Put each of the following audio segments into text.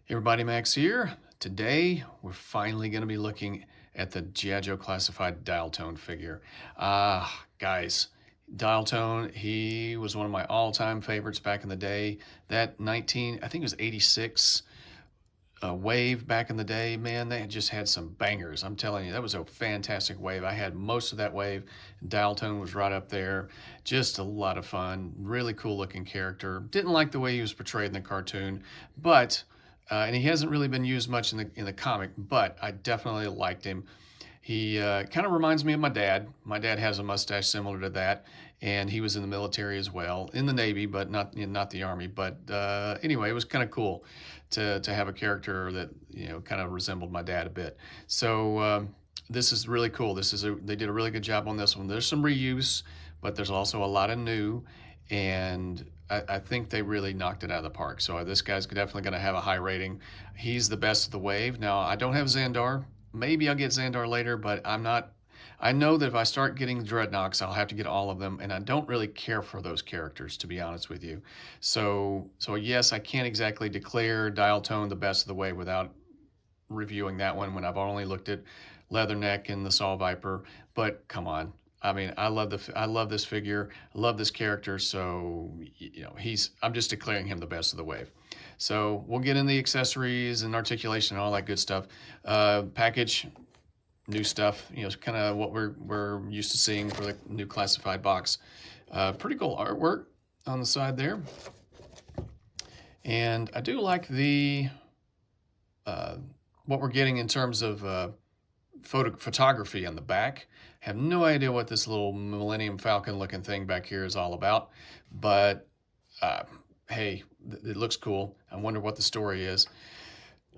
Hey everybody, Max here. Today we're finally going to be looking at the s.a.w classified dial tone figure. Guys, dial tone, he was one of my all-time favorites back in the day. That I think it was 86 wave back in the day, man, they had just had some bangers. I'm telling you, that was a fantastic wave. I had most of that wave. Dial tone was right up there. Just a lot of fun. Really cool looking character. Didn't like the way he was portrayed in the cartoon, but and he hasn't really been used much in the comic, but I definitely liked him. He kind of reminds me of my dad. My dad has a mustache similar to that, and he was in the military as well, in the Navy, but not the Army. But anyway, it was kind of cool to have a character that kind of resembled my dad a bit. So this is really cool. They did a really good job on this one. There's some reuse, but there's also a lot of new, and I think they really knocked it out of the park. So this guy's definitely going to have a high rating. He's the best of the wave. Now I don't have Xandar. Maybe I'll get Xandar later, but I'm not. I know that if I start getting Dreadnoks, I'll have to get all of them, and I don't really care for those characters, to be honest with you. So yes, I can't exactly declare Dial Tone the best of the way without reviewing that one when I've only looked at Leatherneck and the Saw Viper. But come on, I mean, I love this figure, I love this character. So I'm just declaring him the best of the wave. So we'll get in the accessories and articulation and all that good stuff. Package, new stuff, kind of what we're used to seeing for the new classified box. Pretty cool artwork on the side there, and I do like the what we're getting in terms of photography on the back. Have no idea what this little Millennium Falcon looking thing back here is all about, but hey, it looks cool. I wonder what the story is.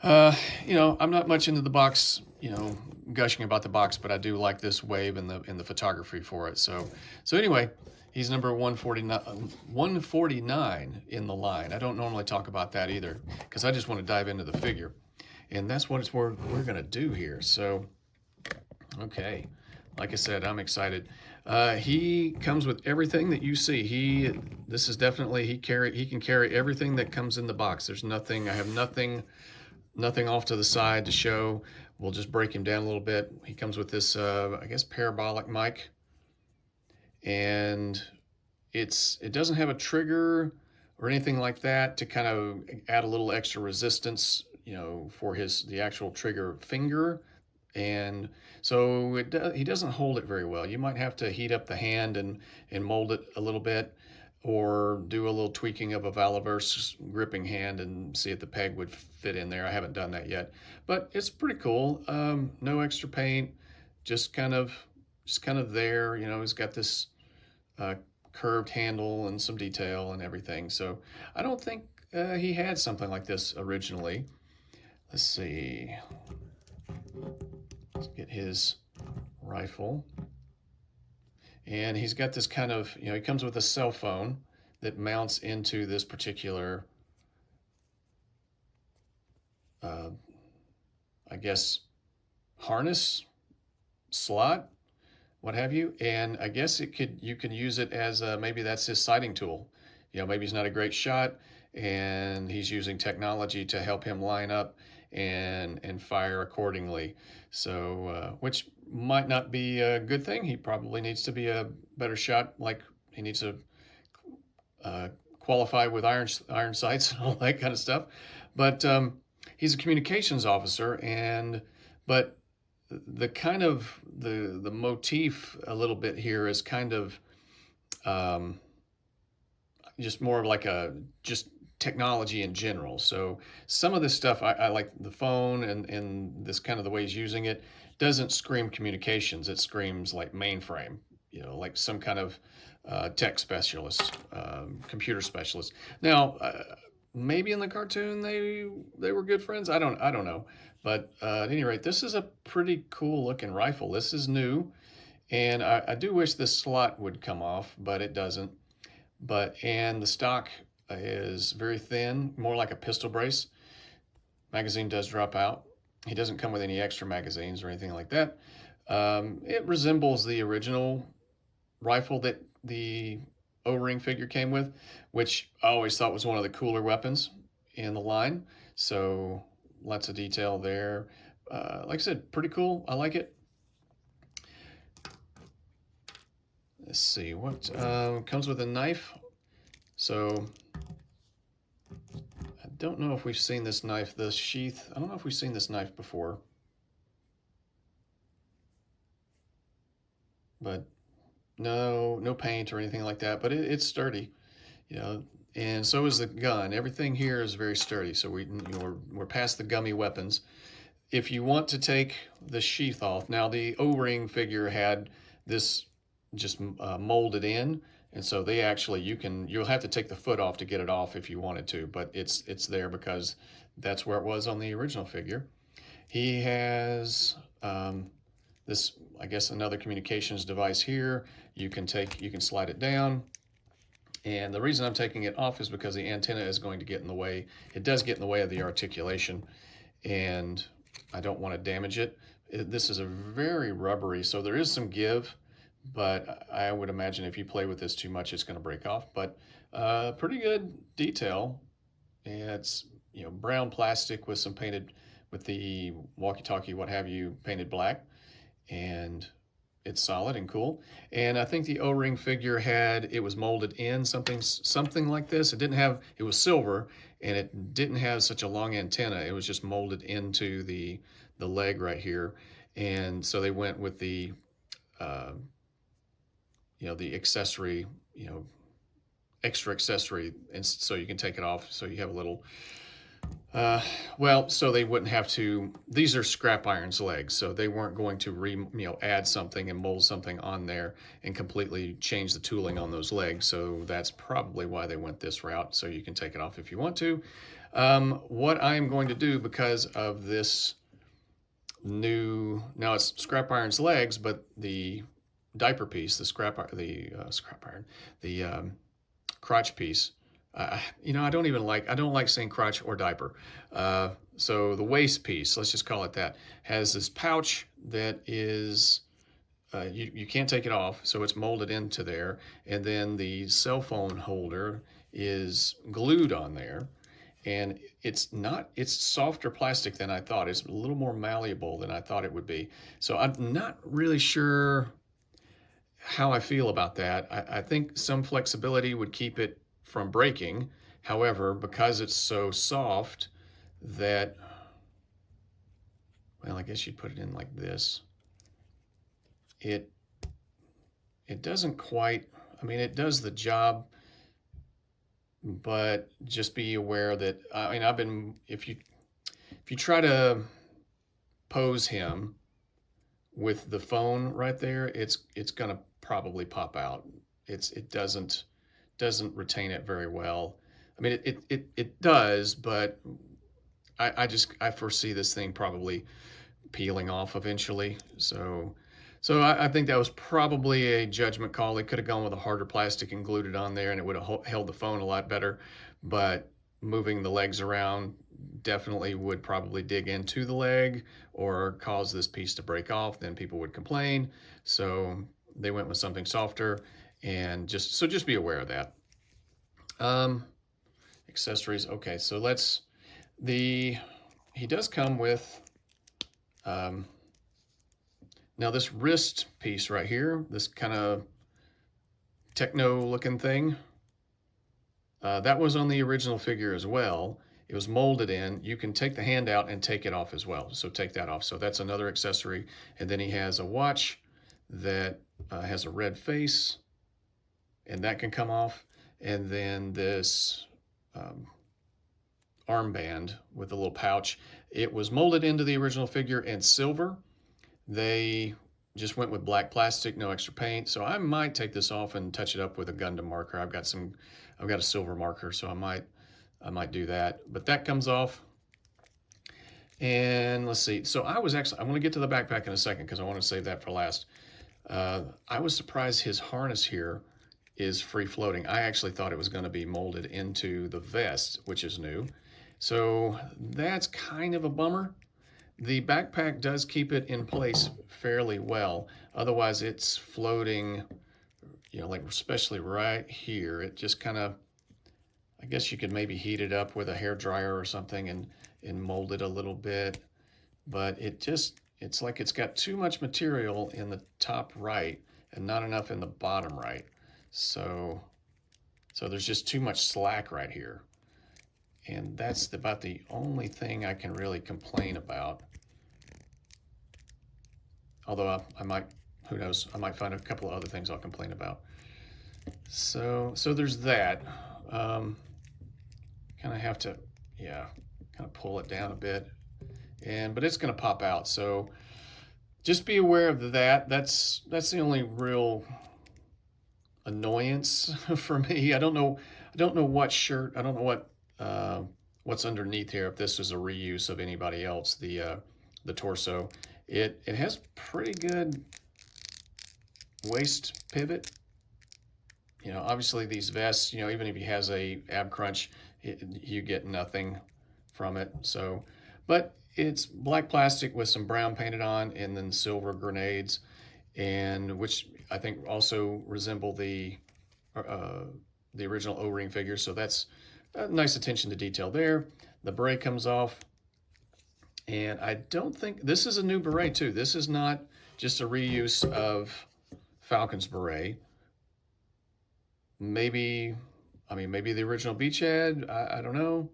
I'm not much into the box, gushing about the box, but I do like this wave and the photography for it. So anyway, he's number 149 in the line. I don't normally talk about that either because I just want to dive into the figure, and that's what we're gonna do here. So, okay, like I said, I'm excited. He comes with everything that you see. This is definitely he can carry everything that comes in the box. There's nothing. I have nothing off to the side to show. We'll just break him down a little bit. He comes with this, I guess, parabolic mic, and it doesn't have a trigger or anything like that to kind of add a little extra resistance, for the actual trigger finger. And so he doesn't hold it very well. You might have to heat up the hand and mold it a little bit, or do a little tweaking of a Valaverse gripping hand and see if the peg would fit in there. I haven't done that yet, but it's pretty cool. No extra paint, just kind of there. He's got this curved handle and some detail and everything. So I don't think he had something like this originally. Let's see. Let's get his rifle. And he's got this kind of, he comes with a cell phone that mounts into this particular, I guess, harness slot, what have you. And I guess you can use it as maybe that's his sighting tool. Maybe he's not a great shot and he's using technology to help him line up and fire accordingly. So, which might not be a good thing. He probably needs to be a better shot. Like he needs to qualify with iron sights and all that kind of stuff. But he's a communications officer, but the kind of the motif a little bit here is kind of just more of like just technology in general. So some of this stuff I like the phone and this kind of the way he's using it doesn't scream communications. It screams like mainframe, like some kind of tech specialist, computer specialist. Now, maybe in the cartoon they were good friends. I don't know. But at any rate, this is a pretty cool looking rifle. This is new, and I do wish this slot would come off, but it doesn't. And the stock is very thin, more like a pistol brace. Magazine does drop out. He doesn't come with any extra magazines or anything like that. It resembles the original rifle that the O-ring figure came with, which I always thought was one of the cooler weapons in the line. So lots of detail there. Like I said, pretty cool. I like it. Let's see what comes with a knife. So I don't know if we've seen this knife, this sheath. I don't know if we've seen this knife before, but no paint or anything like that. But it's sturdy, you know. And so is the gun. Everything here is very sturdy. So we're past the gummy weapons. If you want to take the sheath off, now the O-ring figure had this just molded in, and so they actually you'll have to take the foot off to get it off if you wanted to, but it's there because that's where it was on the original figure. He has this, I guess, another communications device here. You can slide it down. And the reason I'm taking it off is because the antenna is going to get in the way. It does get in the way of the articulation, and I don't want to damage it. This is a very rubbery, so there is some give, but I would imagine if you play with this too much, it's going to break off. But pretty good detail. It's brown plastic with some painted, with the walkie-talkie, what have you, painted black, and it's solid and cool. And I think the O-ring figure it was molded in something like this. It was silver, and it didn't have such a long antenna. It was just molded into the leg right here. And so they went with the the accessory, extra accessory, and so you can take it off. So you have a little so they wouldn't have to. These are scrap iron's legs, so they weren't going to add something and mold something on there and completely change the tooling on those legs. So that's probably why they went this route. So you can take it off if you want to. What I am going to do, because of this now it's scrap iron's legs, but the diaper piece, the crotch piece. I don't like saying crotch or diaper. So the waist piece, let's just call it that, has this pouch that is, you can't take it off, so it's molded into there. And then the cell phone holder is glued on there. And it's softer plastic than I thought. It's a little more malleable than I thought it would be. So I'm not really sure how I feel about that. I think some flexibility would keep it from breaking. However, because it's so soft that, well, I guess you'd put it in like this. It doesn't quite, it does the job, but just be aware that, if you try to pose him with the phone right there, it's gonna probably pop out. It doesn't retain it very well. It does, but I foresee this thing probably peeling off eventually. So I think that was probably a judgment call. They could have gone with a harder plastic and glued it on there, and it would have held the phone a lot better. But moving the legs around definitely would probably dig into the leg or cause this piece to break off. Then people would complain. So they went with something softer, and just be aware of that. Accessories. Okay, so he does come with, now this wrist piece right here, this kind of techno looking thing, that was on the original figure as well. It was molded in. You can take the hand out and take it off as well. So take that off. So that's another accessory. And then he has a watch that has a red face, and that can come off. And then this armband with a little pouch. It was molded into the original figure in silver. They just went with black plastic, no extra paint. So I might take this off and touch it up with a Gundam marker. I've got a silver marker, so I might do that. But that comes off. And let's see. So I want to get to the backpack in a second because I want to save that for last. I was surprised his harness here is free floating. I actually thought it was going to be molded into the vest, which is new. So that's kind of a bummer. The backpack does keep it in place fairly well. Otherwise, it's floating, like especially right here. It just kind of, I guess you could maybe heat it up with a hair dryer or something and mold it a little bit, but it's like it's got too much material in the top right and not enough in the bottom right. So, so there's just too much slack right here. And that's about the only thing I can really complain about. Although I might, who knows, I might find a couple of other things I'll complain about. So there's that. Kind of have to, yeah, kind of pull it down a bit, but it's going to pop out. So just be aware of that. That's the only real annoyance for me. I don't know what shirt. I don't know what's underneath here. If this is a reuse of anybody else, the torso, it has pretty good waist pivot. Obviously these vests, even if he has a ab crunch, you get nothing from it. So, but it's black plastic with some brown painted on, and then silver grenades, and which I think also resemble the original O-ring figure. So that's a nice attention to detail there. The beret comes off, and I don't think this is a new beret too. This is not just a reuse of Falcon's beret. Maybe, maybe the original Beachhead. I don't know.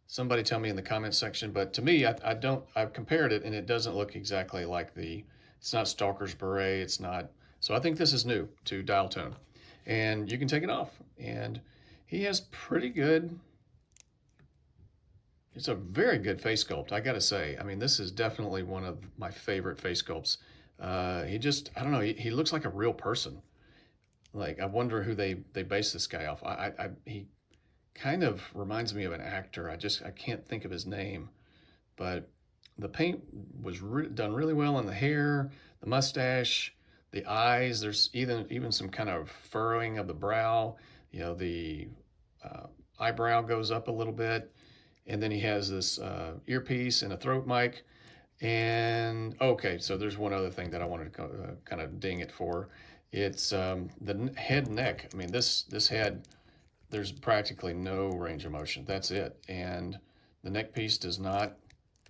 Somebody tell me in the comments section. But to me, I don't. I've compared it, and it doesn't look exactly like the. It's not Stalker's beret. It's not. So I think this is new to Dial Tone, and you can take it off. And he has pretty good. It's a very good face sculpt, I gotta say. This is definitely one of my favorite face sculpts. I don't know. He looks like a real person. Like, I wonder who they base this guy off. He kind of reminds me of an actor. I can't think of his name, but the paint was done really well on the hair, the mustache, the eyes. There's even some kind of furrowing of the brow. The eyebrow goes up a little bit, and then he has this earpiece and a throat mic. And okay, so there's one other thing that I wanted to kind of ding it for. It's the head and neck. This head, there's practically no range of motion. That's it. And the neck piece does not,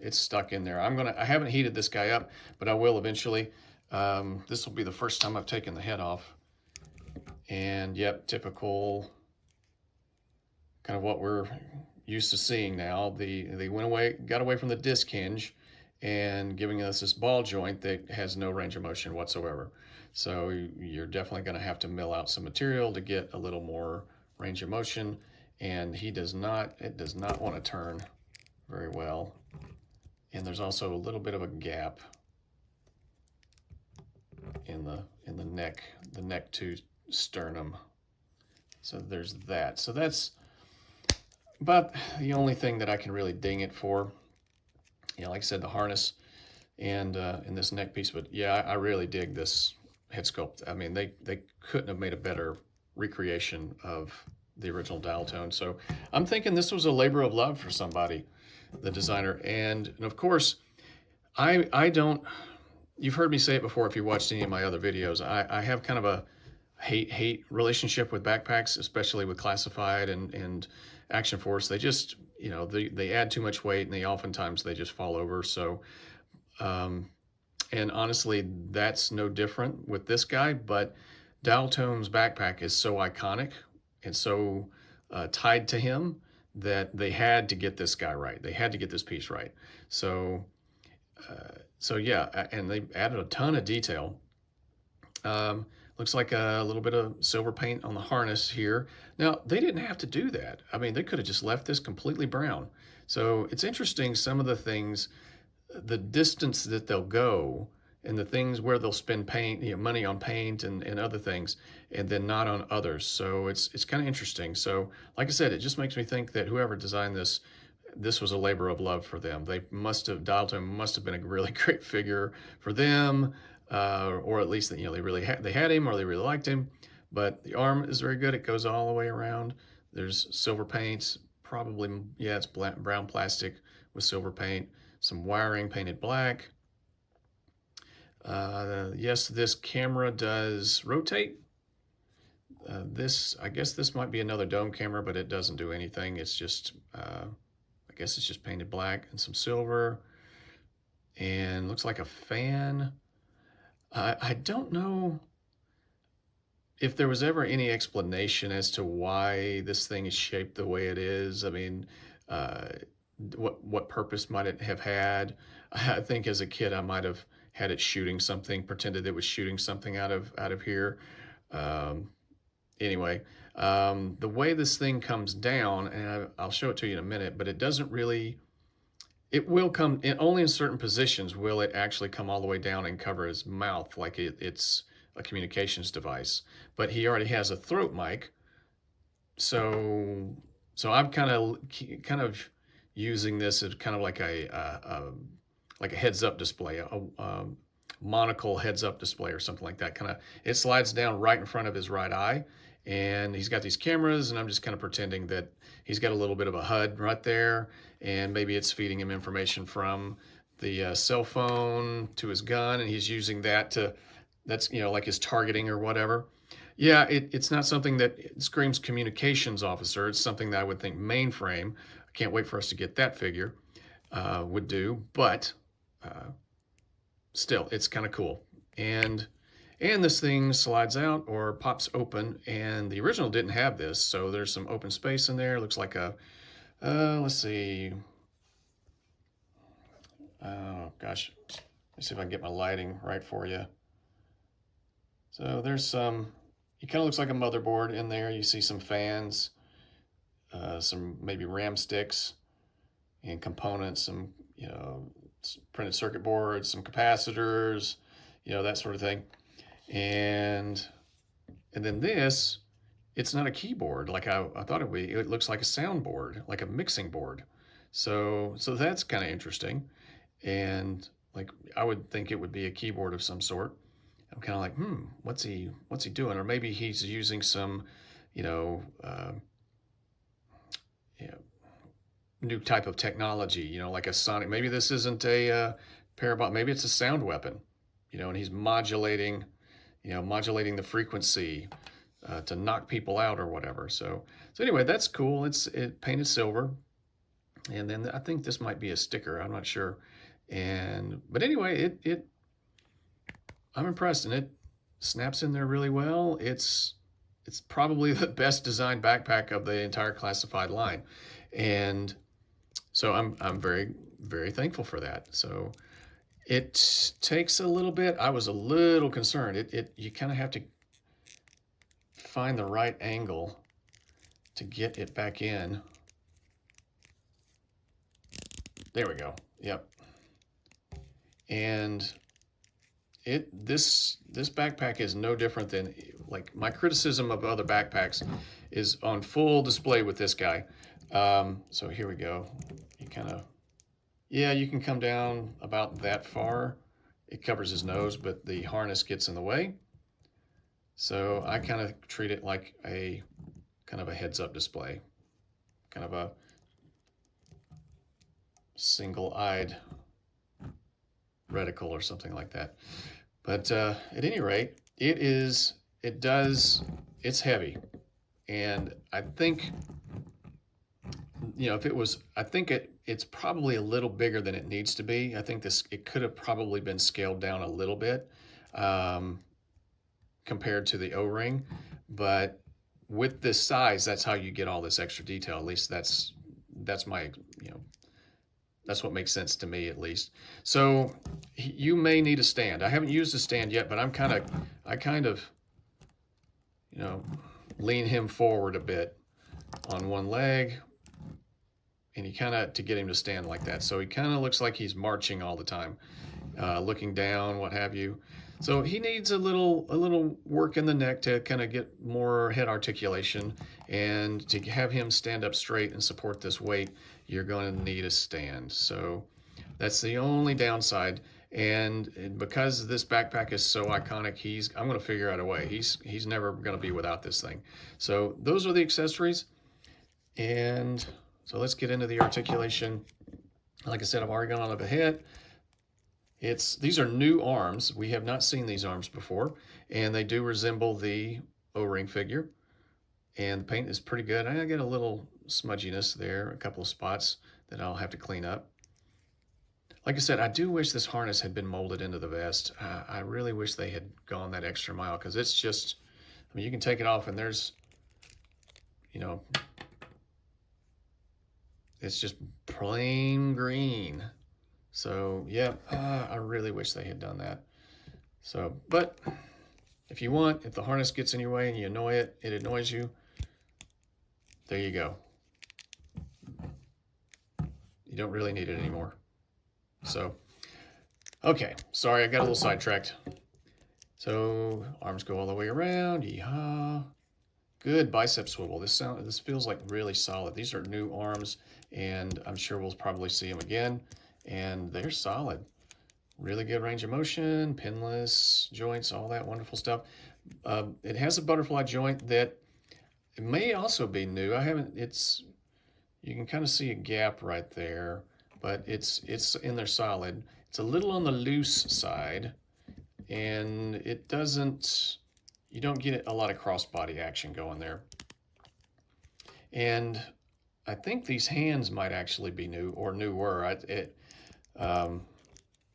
it's stuck in there. I haven't heated this guy up, but I will eventually. This will be the first time I've taken the head off. And yep, typical kind of what we're used to seeing now. They got away from the disc hinge and giving us this ball joint that has no range of motion whatsoever. So you're definitely going to have to mill out some material to get a little more range of motion. And it does not want to turn very well. And there's also a little bit of a gap in the neck to sternum. So there's that. So that's about the only thing that I can really ding it for. Like I said, the harness and this neck piece. But yeah, I really dig this head sculpt. They couldn't have made a better recreation of the original Dial Tone. So I'm thinking this was a labor of love for somebody, the designer. And of course, I don't. You've heard me say it before if you watched any of my other videos. I have kind of a hate relationship with backpacks, especially with Classified and Action Force. They just, they add too much weight, and oftentimes they just fall over. So, and honestly, that's no different with this guy. But Dial Tone's backpack is so iconic and so tied to him that they had to get this guy right. They had to get this piece right. So yeah, and they added a ton of detail. Looks like a little bit of silver paint on the harness here. Now, they didn't have to do that. They could have just left this completely brown. So it's interesting, some of the things, the distance that they'll go, and the things where they'll spend money on paint and other things, and then not on others. So it's kind of interesting. So like I said, it just makes me think that whoever designed this was a labor of love for them. Dial Tone must have been a really great figure for them, or at least they really they had him, or they really liked him. But the arm is very good. It goes all the way around. There's silver paints, probably, yeah, it's brown plastic with silver paint, some wiring painted black. Yes, this camera does rotate. I guess this might be another dome camera, but it doesn't do anything. It's just, I guess it's just painted black and some silver, and looks like a fan. I don't know if there was ever any explanation as to why this thing is shaped the way it is. I mean, uh, what purpose might it have had? I think as a kid I might have had it shooting something, pretended it was shooting something out of here. Um, anyway, the way this thing comes down, and I'll show it to you in a minute, but it doesn't really. It will come in only in certain positions will it actually come all the way down and cover his mouth like it's a communications device. But he already has a throat mic, so I'm kind of using this as kind of like a heads up display, a monocle heads up display or something like that. Kind of it slides down right in front of his right eye, and he's got these cameras, and I'm just kind of pretending that he's got a little bit of a HUD right there, and maybe it's feeding him information from the cell phone to his gun, and he's using that to that's like his targeting or whatever. Yeah, it's not something that screams communications officer. It's something that I would think mainframe. I can't wait for us to get that figure would do, but uh, still, it's kind of cool. And this thing slides out or pops open, and the original didn't have this, so there's some open space in there. It looks like a let's see. Oh gosh, let's see if I can get my lighting right for you. So there's some. It kind of looks like a motherboard in there. You see some fans, some maybe RAM sticks and components, some printed circuit boards, some capacitors, that sort of thing. And then this, it's not a keyboard like I thought it would be. It looks like a soundboard, like a mixing board. So that's kind of interesting. And like I would think it would be a keyboard of some sort. I'm kind of like, what's he doing? Or maybe he's using some, you know, uh, you know, new type of technology, like a sonic. Maybe this isn't a parabolic. Maybe it's a sound weapon, and he's modulating the frequency to knock people out or whatever. So anyway, that's cool. It painted silver, and then I think this might be a sticker. I'm not sure. But anyway, I'm impressed, and it snaps in there really well. It's probably the best designed backpack of the entire classified line, and so I'm very, very thankful for that. So it takes a little bit. I was a little concerned. You kind of have to find the right angle to get it back in. There we go. Yep. And this backpack is no different than, like, my criticism of other backpacks is on full display with this guy. So here we go. You can come down about that far. It covers his nose, but the harness gets in the way. So I kind of treat it like a kind of a heads-up display, kind of a single-eyed reticle or something like that. But at any rate, it's heavy. And I think, if it was, I think it's probably a little bigger than it needs to be. I think it could have probably been scaled down a little bit compared to the O-ring. But with this size, that's how you get all this extra detail. At least that's my, that's what makes sense to me, at least. So you may need a stand. I haven't used a stand yet, but I kind of, lean him forward a bit on one leg, and to get him to stand like that. So he kind of looks like he's marching all the time, looking down, what have you. So he needs a little work in the neck to kind of get more head articulation, and to have him stand up straight and support this weight, you're going to need a stand. So that's the only downside. And because this backpack is so iconic, I'm going to figure out a way. He's never going to be without this thing. So those are the accessories. And so let's get into the articulation. Like I said, I've already gone on up ahead. These are new arms. We have not seen these arms before, and they do resemble the O-ring figure. and the paint is pretty good. I get a little smudginess there, a couple of spots that I'll have to clean up. Like I said, I do wish this harness had been molded into the vest. I really wish they had gone that extra mile, because it's just, I mean, you can take it off and there's, you know, it's just plain green. So yeah, I really wish they had done that. So, but if you want, if the harness gets in your way and you annoy it, it annoys you, there you go. You don't really need it anymore. So, okay, sorry, I got a little sidetracked. So arms go all the way around, yeehaw. Good bicep swivel. This feels like really solid. These are new arms, and I'm sure we'll probably see them again, and they're solid. Really good range of motion, pinless joints, all that wonderful stuff. It has a butterfly joint that it may also be new. You can kind of see a gap right there, but it's in there solid. It's a little on the loose side, and you don't get a lot of crossbody action going there. And I think these hands might actually be new or newer.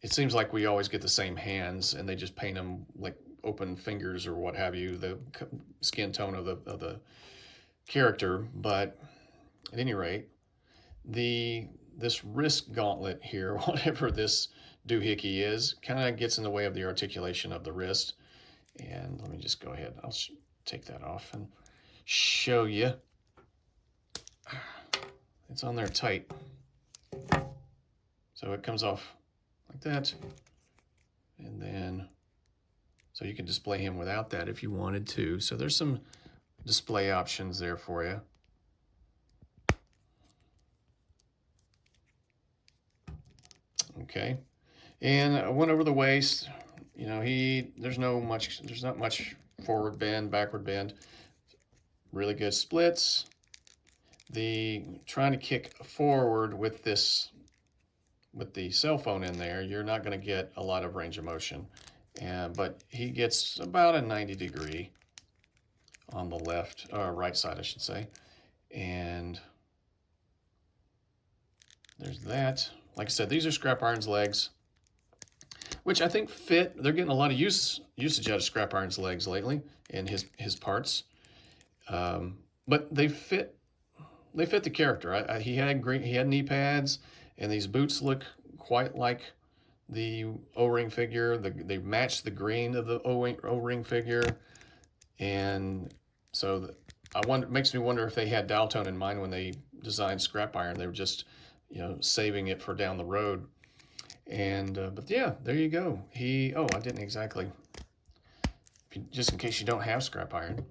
It seems like we always get the same hands, and they just paint them like open fingers or what have you, the skin tone of the character. But at any rate, this wrist gauntlet here, whatever this doohickey is, kind of gets in the way of the articulation of the wrist. And let me just go ahead. I'll take that off and show you. It's on there tight. So it comes off like that. And then, so you can display him without that if you wanted to. So there's some display options there for you. Okay. And I went over the waist. You know, there's not much forward bend, backward bend. Really good splits. Trying to kick forward with the cell phone in there, you're not going to get a lot of range of motion. But he gets about a 90 degree on the left, or right side, I should say. And there's that. Like I said, these are Scrap Iron's legs, which I think fit. They're getting a lot of usage out of Scrap Iron's legs lately in his parts. But they fit the character. He had knee pads, and these boots look quite like the O-ring figure. They match the green of the O-ring figure, and so it makes me wonder if they had dial tone in mind when they designed Scrap Iron. They were just, saving it for down the road. And but yeah, there you go. I didn't exactly. Just in case you don't have Scrap Iron,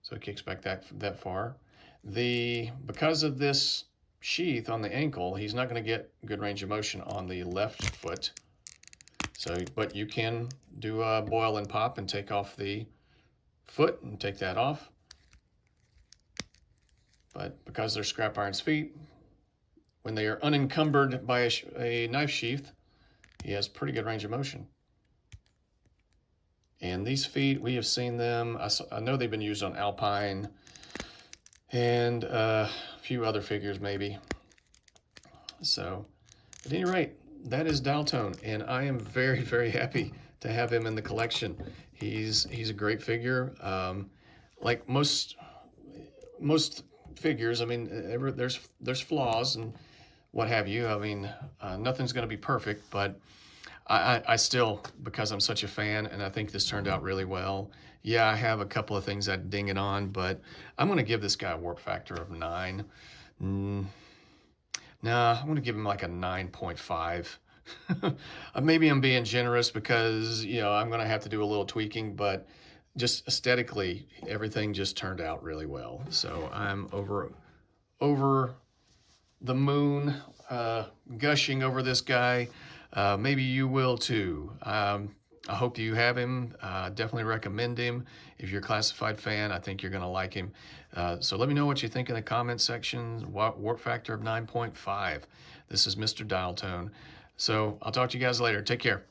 so it kicks back that far. Because of this sheath on the ankle, he's not going to get good range of motion on the left foot. So, but you can do a boil and pop and take off the foot and take that off. But because they're Scrap Iron's feet, when they are unencumbered by a knife sheath, he has pretty good range of motion. And these feet, we have seen them. I know they've been used on Alpine and a few other figures maybe. So at any rate, that is dial tone, and I am very, very happy to have him in the collection. He's a great figure. Like most figures, I mean, there's flaws and what have you. I mean, nothing's going to be perfect, but I still, because I'm such a fan, and I think this turned out really well. Yeah, I have a couple of things I'd ding it on, but I'm going to give this guy a warp factor of 9. Nah, I'm going to give him like a 9.5. Maybe I'm being generous because, I'm going to have to do a little tweaking, but just aesthetically, everything just turned out really well. So I'm over the moon, gushing over this guy. Maybe you will too. I hope you have him. Definitely recommend him. If you're a classified fan, I think you're going to like him. So let me know what you think in the comment section. Warp factor of 9.5. This is Mr. Dial Tone. So I'll talk to you guys later. Take care.